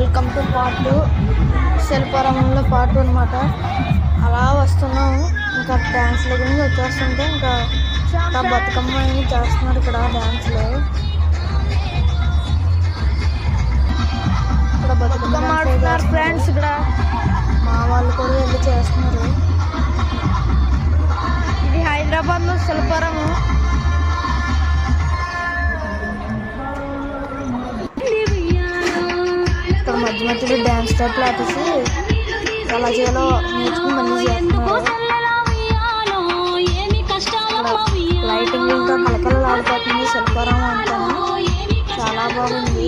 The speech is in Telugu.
వెల్కమ్ టు పార్ట్ 2 శిల్పారామంలో పార్ట్ 2 అనమాట. అలా వస్తున్నాము, ఇంకా డ్యాన్స్ దగ్గర నుంచి వచ్చేస్తుంటే ఇంకా బతుకమ్మ చేస్తున్నారు ఇక్కడ డ్యాన్స్లో. ఇక్కడ బతుకమ్మ ఆడుతున్నారు ఫ్రెండ్స్. ఇక్కడ మా వాళ్ళు కూడా వెళ్ళి చేస్తున్నారు. ఇది హైదరాబాద్లో శిల్పారాము. ఇక్కడ మధ్య మధ్యలో డ్యాన్స్ స్టెప్లు ఆపేసి ఎలా చేయాలో నేర్చుకుని మళ్ళీ చేస్తున్నారు. లైటింగ్ ఇంకా కలకలలాడిపోతుంది శిల్పారామం అంతా. చాలా బాగుంది.